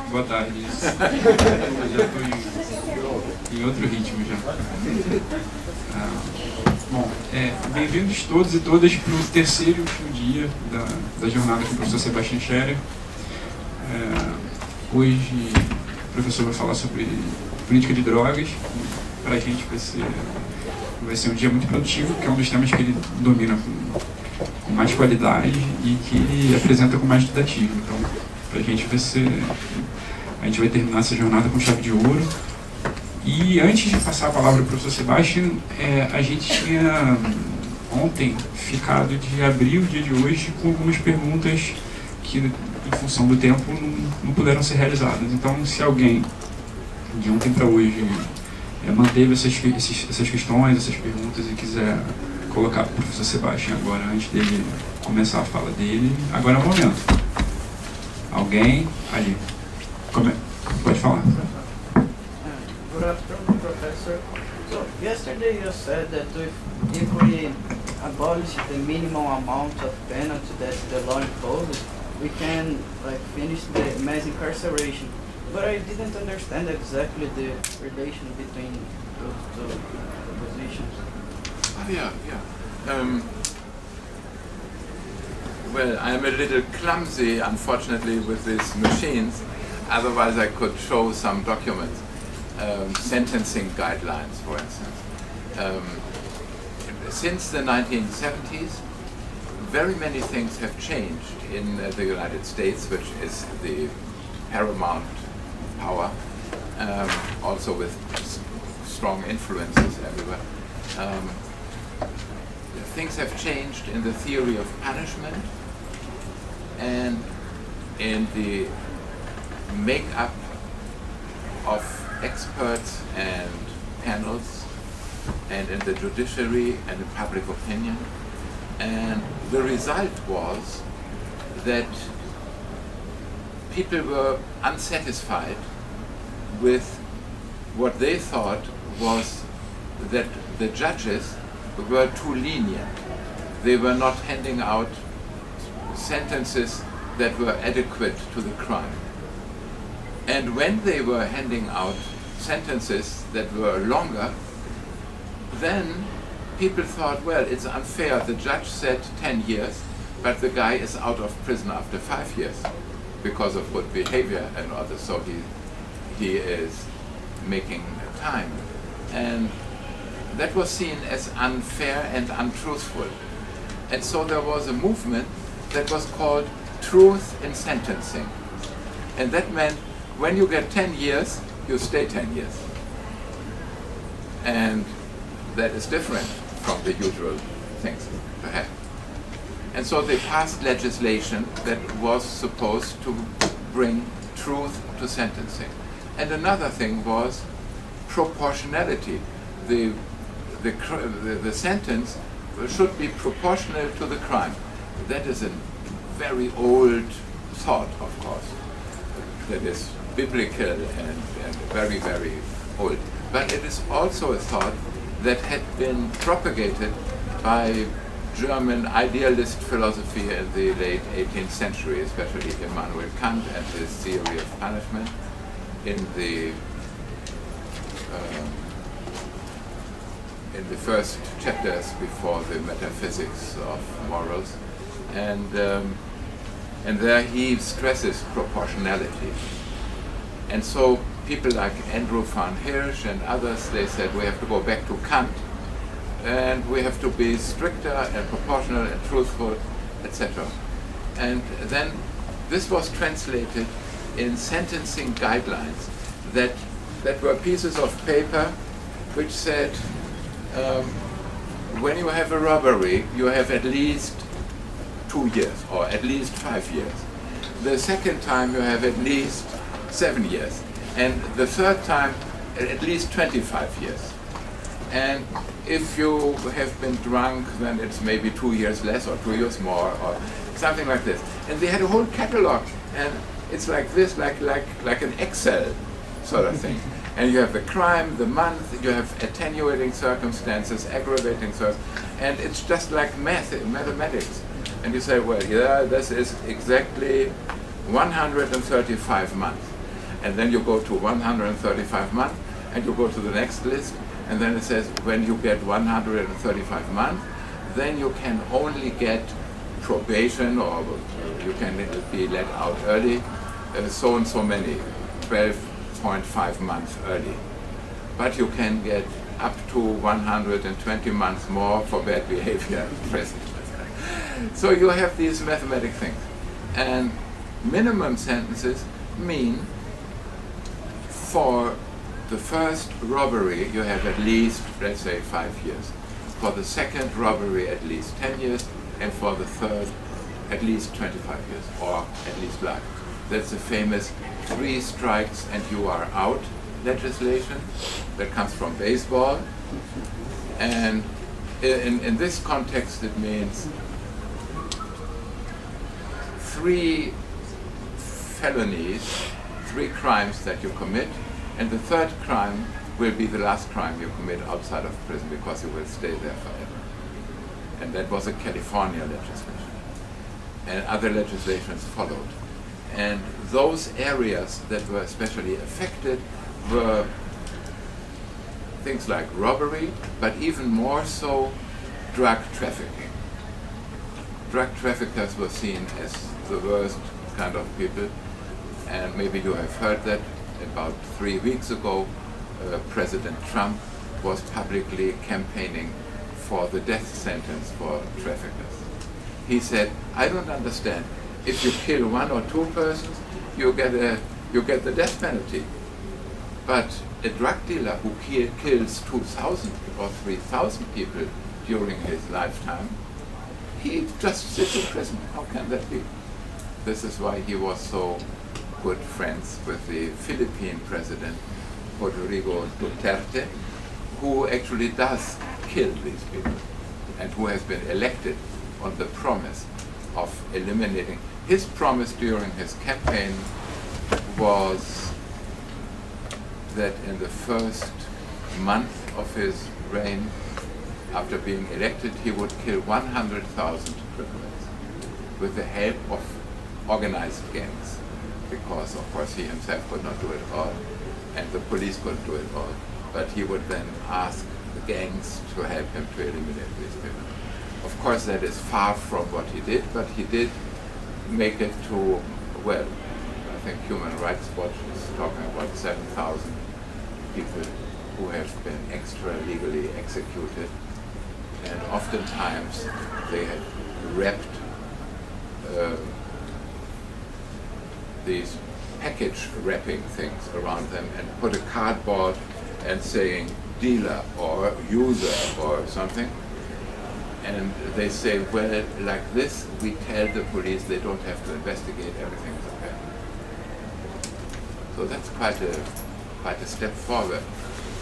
Boa tarde. Eu já estou em outro ritmo já. Bom, bem-vindos todos e todas para o terceiro e último dia da jornada com o professor Sebastian Scheerer. Hoje o professor vai falar sobre política de drogas. Para a gente vai ser um dia muito produtivo, que é um dos temas que ele domina com mais qualidade e que ele apresenta com mais didatismo. Então, para a gente a gente vai terminar essa jornada com chave de ouro. E antes de passar a palavra para o professor Sebastian, a gente tinha ontem ficado de abrir o dia de hoje com algumas perguntas que, em função do tempo, não puderam ser realizadas. Então, se alguém de ontem para hoje manteve essas questões, essas perguntas e quiser colocar para o professor Sebastian agora, antes dele começar a fala dele, agora é o momento. Alguém ali. Pode falar. Good afternoon, Professor. So, yesterday you said that if we abolish the minimum amount of penalty that the law imposes, we can finish the mass incarceration. But I didn't understand exactly the relation between those two positions. Oh, yeah. Well, I'm a little clumsy, unfortunately, with these machines. Otherwise, I could show some documents. Sentencing guidelines, for instance. Since the 1970s, very many things have changed in the United States, which is the paramount power, also with strong influences everywhere. Things have changed in the theory of punishment and in the make-up of experts and panels, and in the judiciary and in public opinion. And the result was that people were unsatisfied with what they thought was that the judges were too lenient. They were not handing out sentences that were adequate to the crime. And when they were handing out sentences that were longer, then people thought, well, it's unfair. The judge said 10 years, but the guy is out of prison after 5 years because of good behavior and others. So he is making time. And that was seen as unfair and untruthful. And so there was a movement that was called truth in sentencing. And that meant when you get 10 years, you stay 10 years. And that is different from the usual things to have. And so they passed legislation that was supposed to bring truth to sentencing. And another thing was proportionality. The sentence should be proportional to the crime. That is a very old thought, of course. That is biblical and very, very old. But it is also a thought that had been propagated by German idealist philosophy in the late 18th century, especially Immanuel Kant and his theory of punishment in the first chapters before the metaphysics of morals. And there he stresses proportionality. And so people like Andrew van Hirsch and others, they said we have to go back to Kant and we have to be stricter and proportional and truthful, etc. And then this was translated in sentencing guidelines that were pieces of paper which said when you have a robbery, you have at least 2 years or at least 5 years. The second time you have at least 7 years. And the third time at least 25 years. And if you have been drunk, then it's maybe 2 years less or 2 years more or something like this. And they had a whole catalog, and it's like this, like an Excel sort of thing. And you have the crime, the month, you have attenuating circumstances, aggravating circumstances, and it's just like mathematics. And you say, well, yeah, this is exactly 135 months. And then you go to 135 months, and you go to the next list, and then it says, when you get 135 months, then you can only get probation, or you can be let out early, so and so many, 12.5 months early. But you can get up to 120 months more for bad behavior at present. So you have these mathematic things. And minimum sentences mean for the first robbery you have at least, let's say, 5 years. For the second robbery at least 10 years, and for the third at least 25 years, or at least life. That's the famous 3 strikes and you are out legislation that comes from baseball. And in this context it means 3 felonies, 3 crimes that you commit, and the third crime will be the last crime you commit outside of prison, because you will stay there forever. And that was a California legislation. And other legislations followed. And those areas that were especially affected were things like robbery, but even more so drug trafficking. Drug traffickers were seen as the worst kind of people, and maybe you have heard that about 3 weeks ago, President Trump was publicly campaigning for the death sentence for traffickers. He said, I don't understand, if you kill 1 or 2 persons, you get the death penalty. But a drug dealer who kills 2,000 or 3,000 people during his lifetime, he just sits in prison. How can that be? This is why he was so good friends with the Philippine president, Rodrigo Duterte, who actually does kill these people, and who has been elected on the promise of eliminating. His promise during his campaign was that in the first month of his reign, after being elected, he would kill 100,000 criminals with the help of organized gangs, because of course he himself could not do it all, and the police couldn't do it all. But he would then ask the gangs to help him to eliminate these people. Of course that is far from what he did, but he did make it to, well, I think Human Rights Watch is talking about 7,000 people who have been extra-legally executed, and oftentimes they had wrapped these package wrapping things around them and put a cardboard and saying dealer or user or something. And they say, well, like this, we tell the police they don't have to investigate, everything is okay. So that's quite a step forward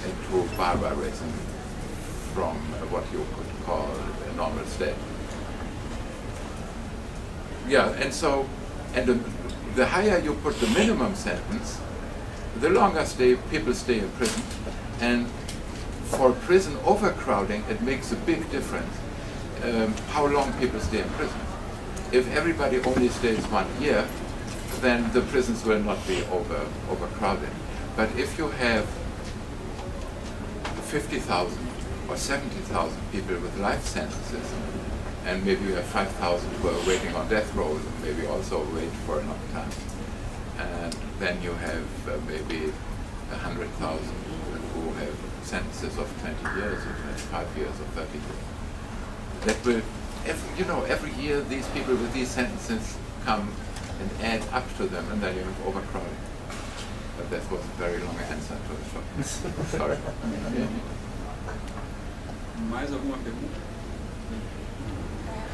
into barbarism from what you could call a normal state. Yeah, and so, and the higher you put the minimum sentence, the longer people stay in prison. And for prison overcrowding, it makes a big difference how long people stay in prison. If everybody only stays 1 year, then the prisons will not be overcrowded. But if you have 50,000 or 70,000 people with life sentences, and maybe you have 5,000 who are waiting on death row, maybe also wait for a long time, and then you have maybe 100,000 who have sentences of 20 years or 25 years or 30 years. That will, every year these people with these sentences come and add up to them, and then you have overcrowding. But that was a very long answer to the question. Sorry. Mais alguma pergunta?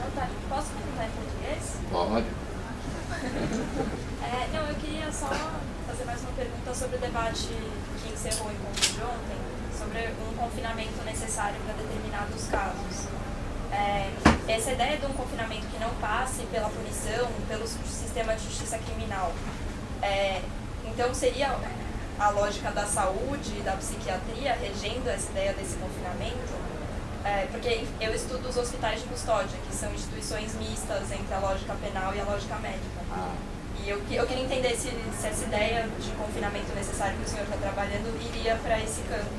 Otávio, posso perguntar em português? Pode. Não, eu queria só fazer mais uma pergunta sobre o debate que encerrou o encontro de ontem, sobre um confinamento necessário para determinados casos. Essa ideia de um confinamento que não passe pela punição, pelo sistema de justiça criminal, então seria a lógica da saúde e da psiquiatria regendo essa ideia desse confinamento? porque eu estudo os hospitais de custódia, que são instituições mistas entre a lógica penal e a lógica médica. E eu queria entender se essa ideia de confinamento necessário que o senhor está trabalhando iria para esse campo.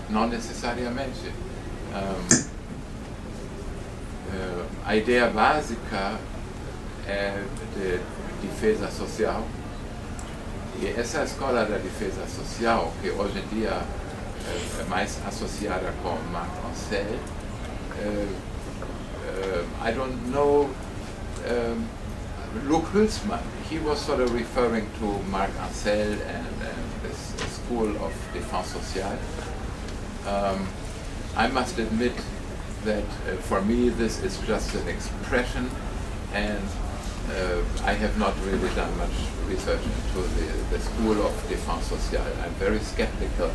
Não necessariamente. A ideia básica é de defesa social, e essa escola da defesa social, que hoje em dia é mais associada com Marc Ancel, I don't know, Luke Hülsmann, he was sort of referring to Marc Ancel and this school of défense sociale. I must admit that for me this is just an expression, and I have not really done much research into the school of défense sociale. I'm very skeptical.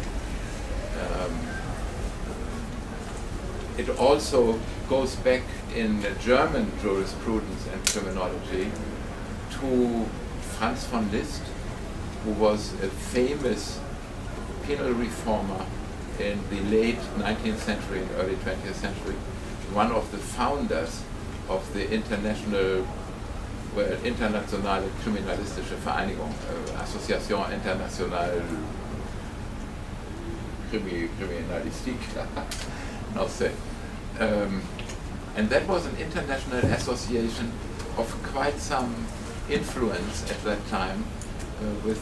It also goes back in German jurisprudence and criminology to Franz von Liszt, who was a famous penal reformer in the late 19th century and early 20th century, one of the founders of the internationale kriminalistische Vereinigung, Association Internationale Kriminalistique, no say. And that was an international association of quite some influence at that time with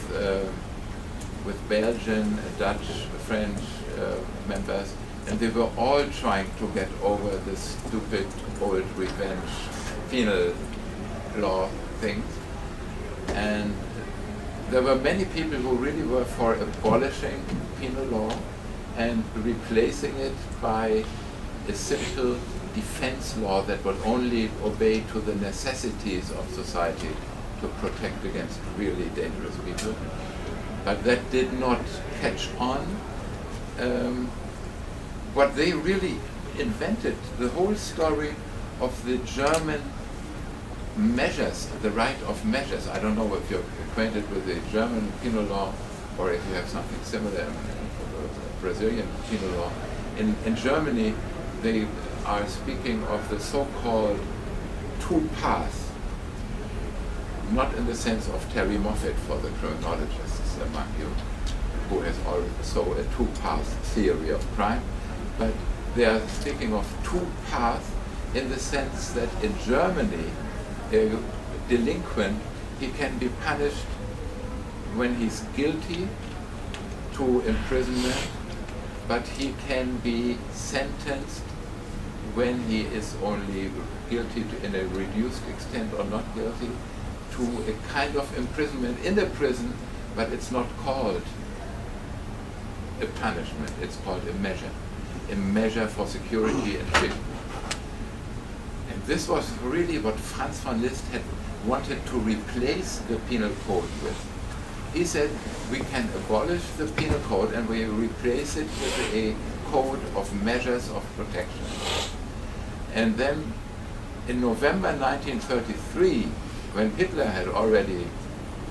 Belgian, Dutch, French members, and they were all trying to get over this stupid old revenge penal law things. And there were many people who really were for abolishing penal law and replacing it by a simple defense law that would only obey to the necessities of society to protect against really dangerous people. But that did not catch on. What they really invented, the whole story of the German measures, the right of measures. I don't know if you're acquainted with the German penal law or if you have something similar in Brazilian penal law. In Germany, they are speaking of the so-called two paths, not in the sense of Terry Moffat for the criminologists among you, who has also a two-path theory of crime, but they are speaking of two paths in the sense that in Germany, a delinquent, he can be punished when he's guilty to imprisonment, but he can be sentenced when he is only guilty in a reduced extent or not guilty to a kind of imprisonment in the prison, but it's not called a punishment, it's called a measure for security and freedom. And this was really what Franz von Liszt had wanted to replace the penal code with. He said we can abolish the penal code and we replace it with a code of measures of protection. And then in November 1933, when Hitler had already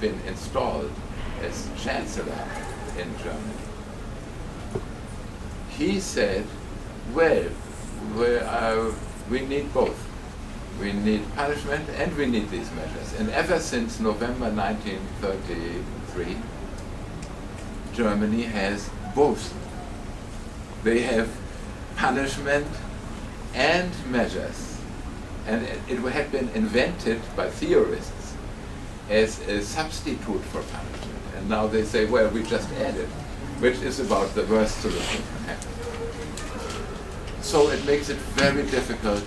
been installed as Chancellor in Germany, he said, well, we need both. We need punishment and we need these measures. And ever since November 1933, Germany has both. They have punishment and measures. And it had been invented by theorists as a substitute for punishment. And now they say, well, we just add it, which is about the worst solution can happen. So it makes it very difficult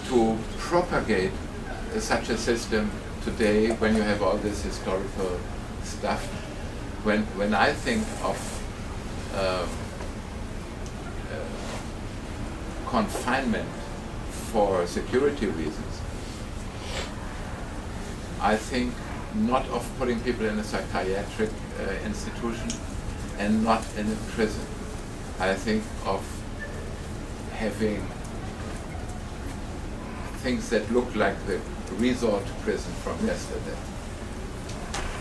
to propagate such a system today when you have all this historical stuff. When I think of confinement for security reasons, I think not of putting people in a psychiatric institution and not in a prison. I think of having things that look like the resort prison from yesterday.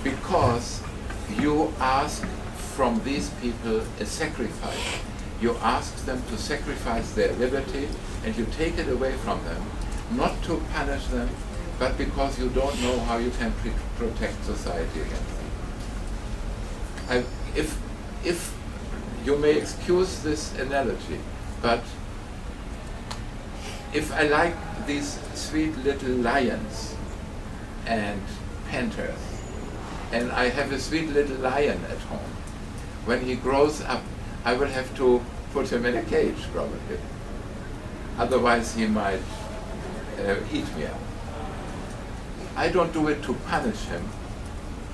Because you ask from these people a sacrifice. you ask them to sacrifice their liberty and you take it away from them, not to punish them, but because you don't know how you can protect society against them. If you may excuse this analogy, but if I like these sweet little lions and panthers, and I have a sweet little lion at home, when he grows up, I will have to put him in a cage, probably. Otherwise, he might eat me up. I don't do it to punish him.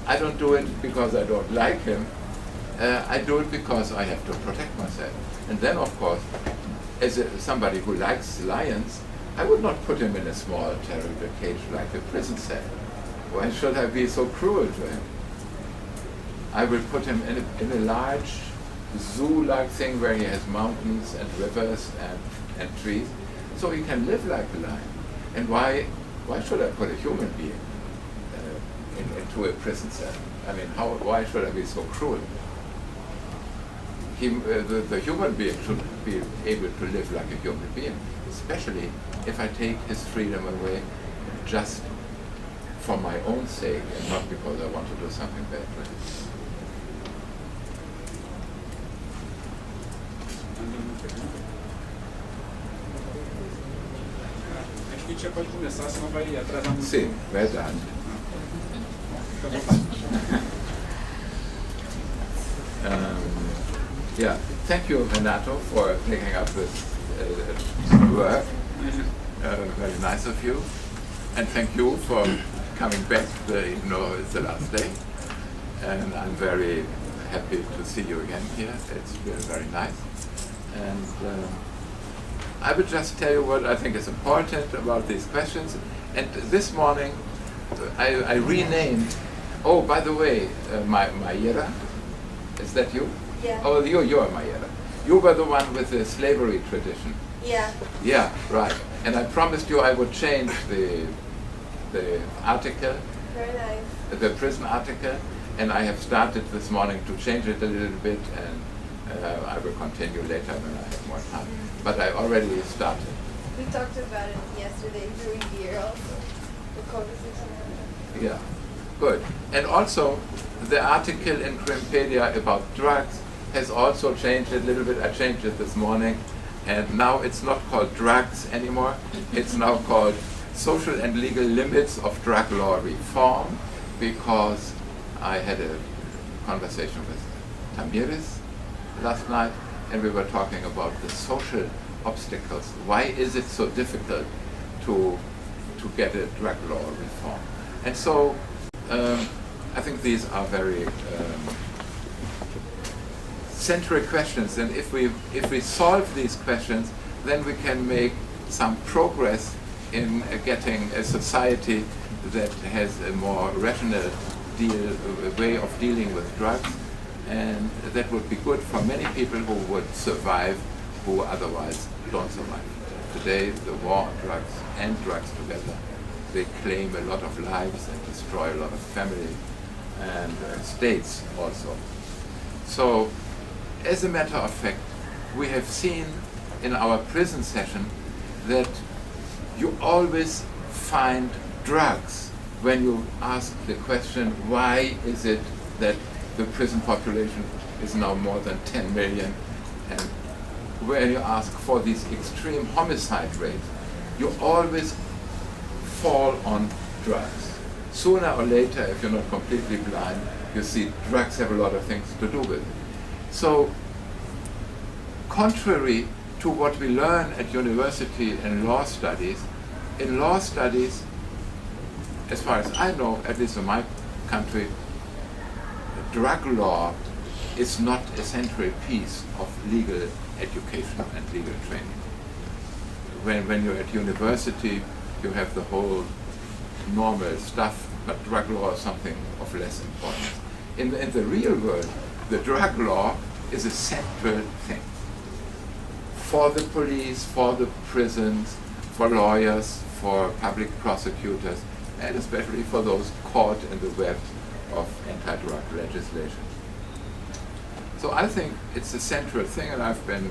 I don't do it because I don't like him. I do it because I have to protect myself. And then, of course, as somebody who likes lions, I would not put him in a small, terrible cage like a prison cell. Why should I be so cruel to him? I will put him in a large zoo-like thing where he has mountains and rivers and trees, so he can live like a lion. And why should I put a human being into a prison cell? I mean, why should I be so cruel? The human being should be able to live like a human being, especially if I take his freedom away just for my own sake and not because I want to do something bad to him. Acho que a gente já pode começar, senão vai atrasar muito. Sim, verdade. Yeah, thank you, Renato, for taking up this work. Very nice of you. And thank you for coming back, even though it's the last day. And I'm very happy to see you again here. It's been very nice. And I will just tell you what I think is important about these questions. And this morning, I renamed, oh, by the way, Mayera, is that you? Yeah. Oh, you are Mayera. You were the one with the slavery tradition. Yeah. Yeah, right. And I promised you I would change the article, Very nice. the prison article, and I have started this morning to change it a little bit, and I will continue later when I have more time. But I already started. We talked about it yesterday during beer also, the conversation. Yeah, good. And also, the article in Crimpedia about drugs has also changed a little bit. I changed it this morning, and now it's not called drugs anymore. It's now called Social and Legal Limits of Drug Law Reform, because I had a conversation with Tamiris last night, and we were talking about the social obstacles. Why is it so difficult to get a drug law reform? And so I think these are very central questions, and if we solve these questions, then we can make some progress in getting a society that has a more rational way of dealing with drugs, and that would be good for many people who would survive who otherwise don't survive. Today, the war on drugs and drugs together, they claim a lot of lives and destroy a lot of family and states also. So, as a matter of fact, we have seen in our prison session that you always find drugs when you ask the question, why is it that the prison population is now more than 10 million, and when you ask for these extreme homicide rates, you always fall on drugs. Sooner or later, if you're not completely blind, you see drugs have a lot of things to do with it. So, contrary to what we learn at university in law studies, as far as I know, at least in my country, drug law is not a central piece of legal education and legal training. When you're at university, you have the whole normal stuff, but drug law is something of less importance. In the real world, the drug law is a central thing. For the police, for the prisons, for lawyers, for public prosecutors, and especially for those caught in the web of anti-drug legislation. So I think it's a central thing, and I've been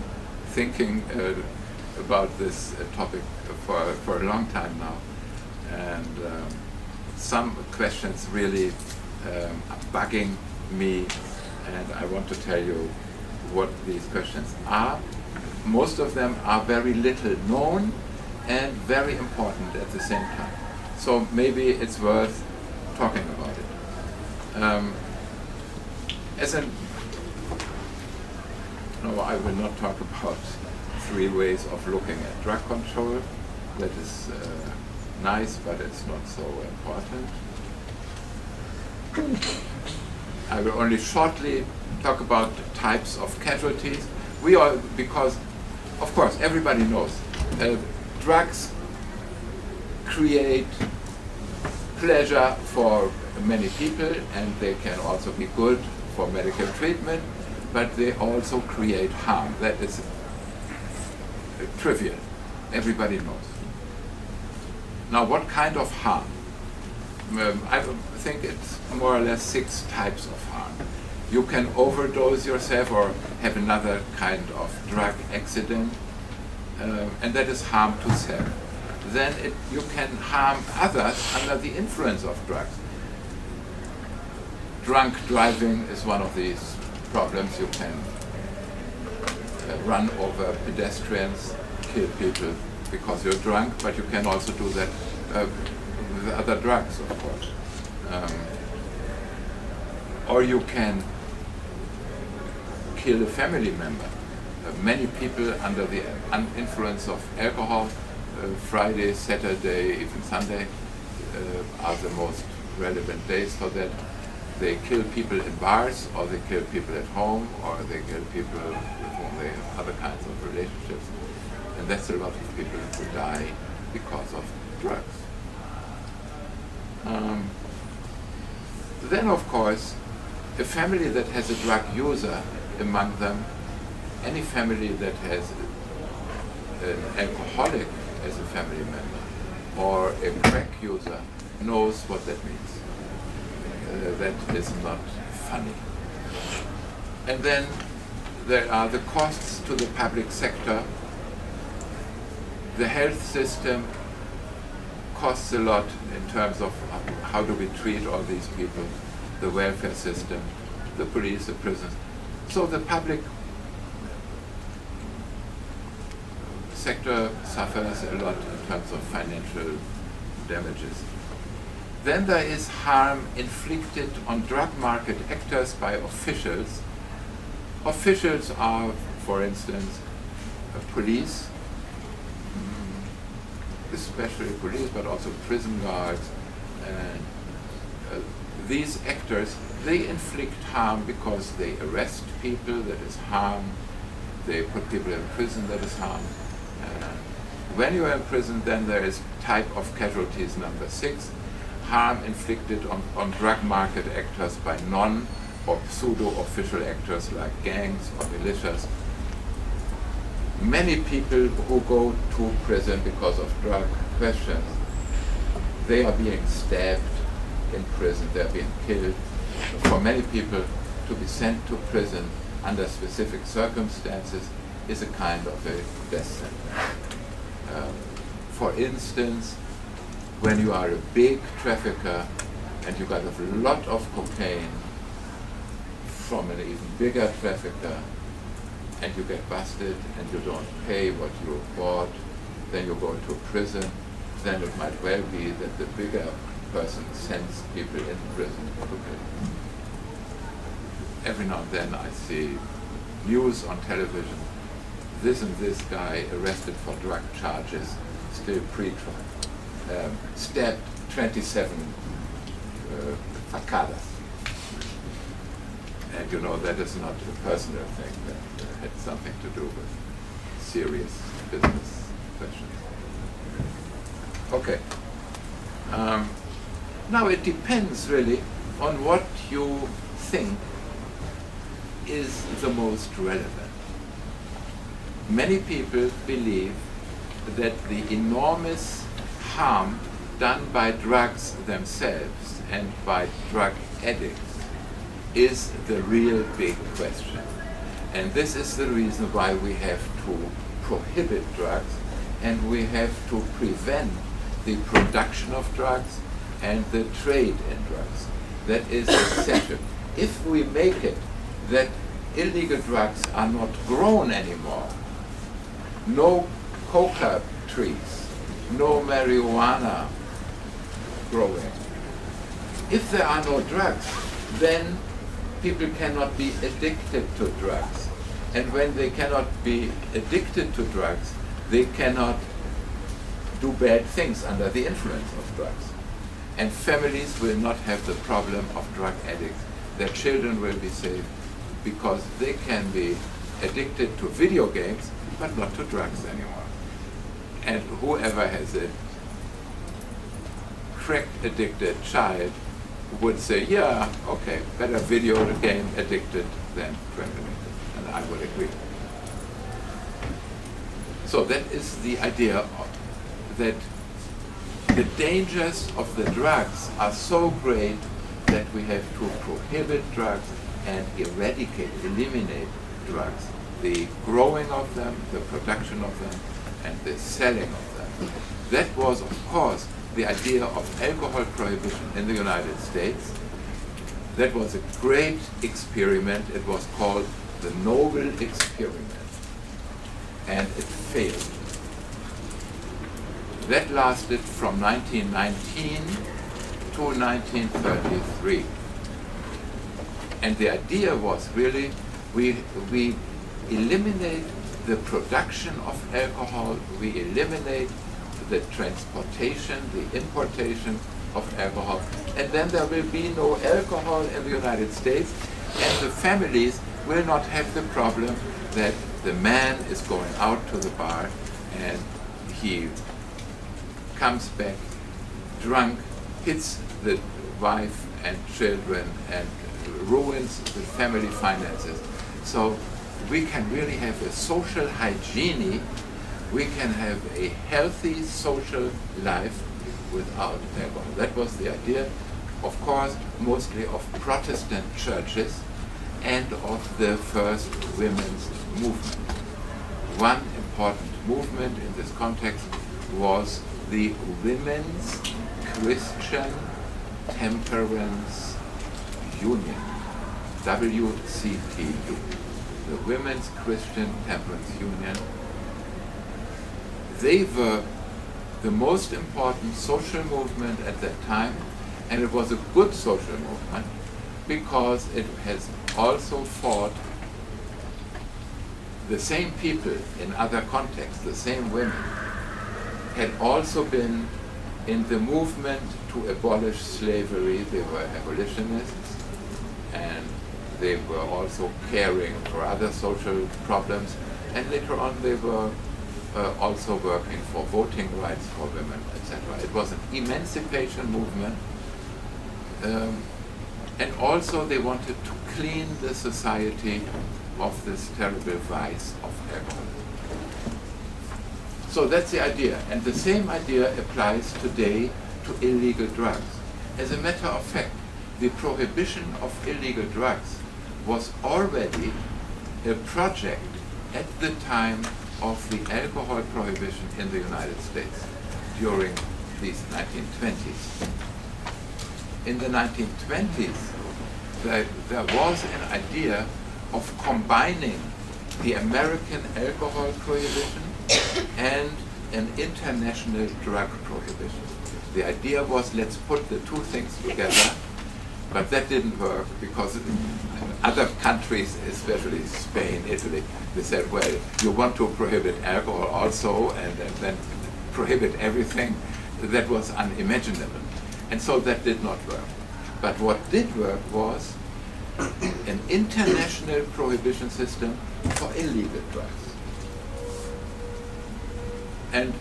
thinking about this topic for a long time now. And some questions really are bugging me, and I want to tell you what these questions are. Most of them are very little known and very important at the same time. So maybe it's worth talking about it. No, I will not talk about 3 ways of looking at drug control. That is nice, but it's not so important. I will only shortly talk about types of casualties. Because, of course, everybody knows drugs create pleasure for many people, and they can also be good for medical treatment, but they also create harm. That is trivial. Everybody knows. Now, what kind of harm? I think it's more or less 6 types of harm. You can overdose yourself or have another kind of drug accident, and that is harm to self. Then you can harm others under the influence of drugs. Drunk driving is one of these problems. You can run over pedestrians, kill people because you're drunk, but you can also do that with other drugs, of course. Or you can kill a family member. Many people under the influence of alcohol, Friday, Saturday, even Sunday are the most relevant days for that. They kill people in bars, or they kill people at home, or they kill people with whom they have other kinds of relationships. And that's a lot of people who die because of drugs. Then, of course, a family that has a drug user among them, any family that has an alcoholic as a family member or a crack user knows what that means. That is not funny. And then there are the costs to the public sector. The health system costs a lot in terms of how do we treat all these people, the welfare system, the police, the prisons. So the public sector suffers a lot in terms of financial damages. Then there is harm inflicted on drug market actors by officials. Officials are, for instance, police, especially police, but also prison guards. And these actors, they inflict harm because they arrest people, that is harm. They put people in prison, that is harm. When you are in prison, then there is type of casualties number 6, harm inflicted on drug market actors by non- or pseudo-official actors like gangs or militias. Many people who go to prison because of drug questions, they are being stabbed in prison, they are being killed. For many people, to be sent to prison under specific circumstances is a kind of a death sentence. For instance, when you are a big trafficker and you got a lot of cocaine from an even bigger trafficker, and you get busted and you don't pay what you bought, then you go to prison, then it might well be that the bigger person sends people in prison to kill. Every now and then I see news on television, this and this guy arrested for drug charges, still pre-trial, stabbed 27 facadas. And you know, that is not a personal thing, that had something to do with serious business questions. Okay. Now it depends really on what you think is the most relevant. Many people believe that the enormous harm done by drugs themselves and by drug addicts is the real big question. And this is the reason why we have to prohibit drugs, and we have to prevent the production of drugs and the trade in drugs. That is essential. If we make it that illegal drugs are not grown anymore, no coca trees, no marijuana growing, if there are no drugs, then people cannot be addicted to drugs. And when they cannot be addicted to drugs, they cannot do bad things under the influence of drugs. And families will not have the problem of drug addicts. Their children will be safe because they can be addicted to video games, but not to drugs anymore. And whoever has a crack-addicted child would say, yeah, okay, better video game addicted than drug addicted. And I would agree. So that is the idea that the dangers of the drugs are so great that we have to prohibit drugs and eliminate drugs, the growing of them, the production of them, and the selling of them. That was, of course, the idea of alcohol prohibition in the United States. That was a great experiment. It was called the Noble Experiment, and it failed. That lasted from 1919 to 1933. And the idea was really, we eliminate the production of alcohol, we eliminate the transportation, the importation of alcohol, and then there will be no alcohol in the United States, and the families will not have the problem that the man is going out to the bar and he comes back drunk, hits the wife and children, and ruins the family finances. So we can really have a social hygiene, we can have a healthy social life without alcohol. That was the idea, of course, mostly of Protestant churches and of the first women's movement. One important movement in this context was the Women's Christian Temperance Union, WCTU, the Women's Christian Temperance Union. They were the most important social movement at that time, and it was a good social movement because it has also fought the same people in other contexts, the same women, had also been in the movement to abolish slavery. They were abolitionists, and they were also caring for other social problems, and later on they were also working for voting rights for women, etc. It was an emancipation movement, and also they wanted to clean the society of this terrible vice of alcohol. So that's the idea, and the same idea applies today to illegal drugs. As a matter of fact, the prohibition of illegal drugs was already a project at the time of the alcohol prohibition in the United States during these 1920s. In the 1920s, there was an idea of combining the American alcohol prohibition and an international drug prohibition. The idea was, let's put the two things together, but that didn't work because other countries, especially Spain, Italy, they said, well, you want to prohibit alcohol also and then prohibit everything. That was unimaginable. And so that did not work. But what did work was an international prohibition system for illegal drugs. And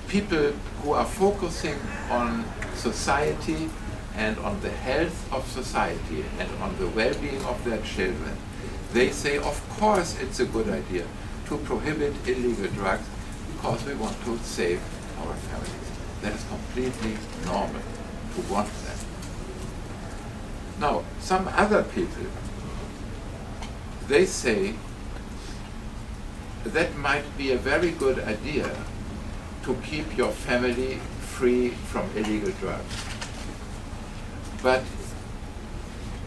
people who are focusing on society and on the health of society and on the well-being of their children, they say, of course it's a good idea to prohibit illegal drugs because we want to save our families. That is completely normal to want that. Now, some other people they say that might be a very good idea to keep your family free from illegal drugs. But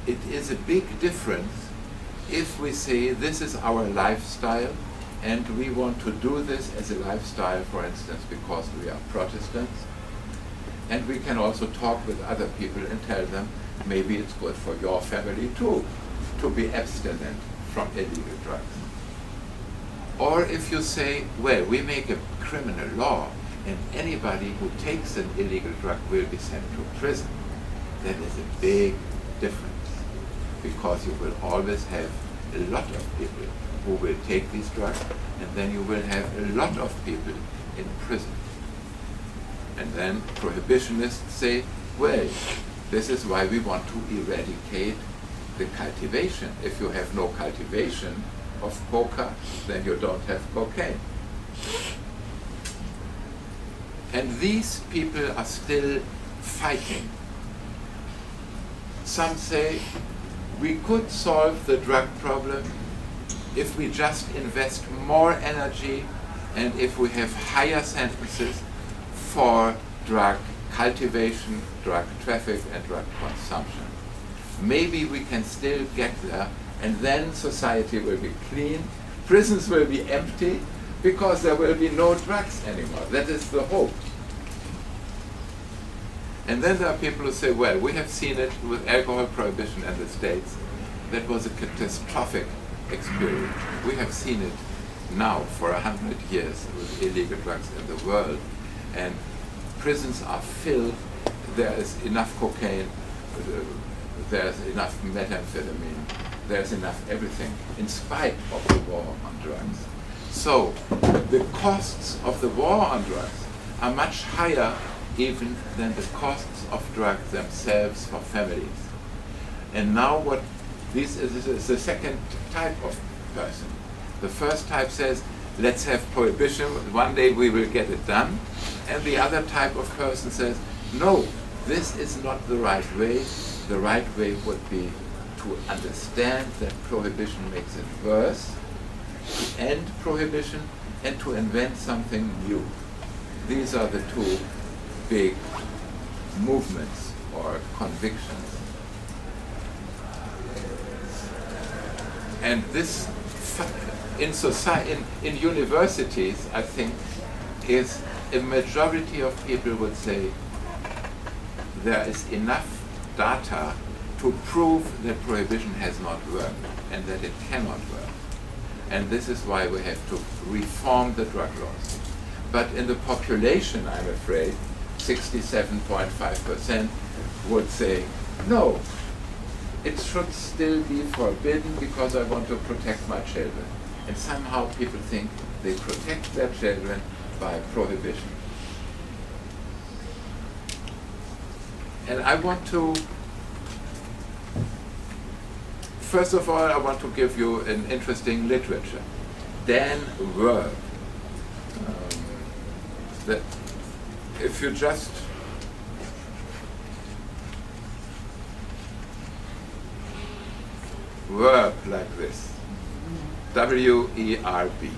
it is a big difference if we say this is our lifestyle and we want to do this as a lifestyle, for instance, because we are Protestants, and we can also talk with other people and tell them maybe it's good for your family too to be abstinent from illegal drugs. Or if you say, well, we make a criminal law and anybody who takes an illegal drug will be sent to prison, that is a big difference, because you will always have a lot of people who will take these drugs, and then you will have a lot of people in prison. And then prohibitionists say, well, this is why we want to eradicate the cultivation. If you have no cultivation of coca, then you don't have cocaine. And these people are still fighting. Some say we could solve the drug problem if we just invest more energy and if we have higher sentences for drug cultivation, drug traffic, and drug consumption. Maybe we can still get there, and then society will be clean, prisons will be empty, because there will be no drugs anymore. That is the hope. And then there are people who say, well, we have seen it with alcohol prohibition in the States. That was a catastrophic experience. We have seen it now for 100 years with illegal drugs in the world. And prisons are filled. There is enough cocaine. There's enough methamphetamine. There's enough everything, in spite of the war on drugs. So the costs of the war on drugs are much higher even than the costs of drugs themselves for families. And now what this is the second type of person. The first type says, let's have prohibition, one day we will get it done. And the other type of person says, no, this is not the right way. The right way would be to understand that prohibition makes it worse, to end prohibition, and to invent something new. These are the two big movements or convictions. And this, in society, in universities, I think, is a majority of people would say there is enough data to prove that prohibition has not worked and that it cannot work. And this is why we have to reform the drug laws. But in the population, I'm afraid, 67.5% would say, no, it should still be forbidden because I want to protect my children. And somehow people think they protect their children by prohibition. And I want to, first of all, I want to give you an interesting literature. Dan Werb, that if you just Werb like this, W-E-R-B,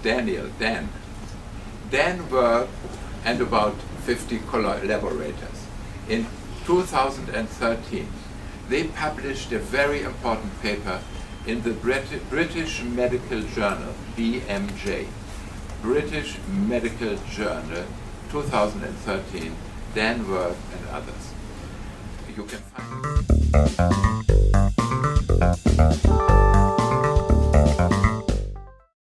Daniel, Dan Werb, and about 50 collaborators. In 2013, they published a very important paper in the British Medical Journal, BMJ. British Medical Journal, 2013, Dan Werb and others. You can find it.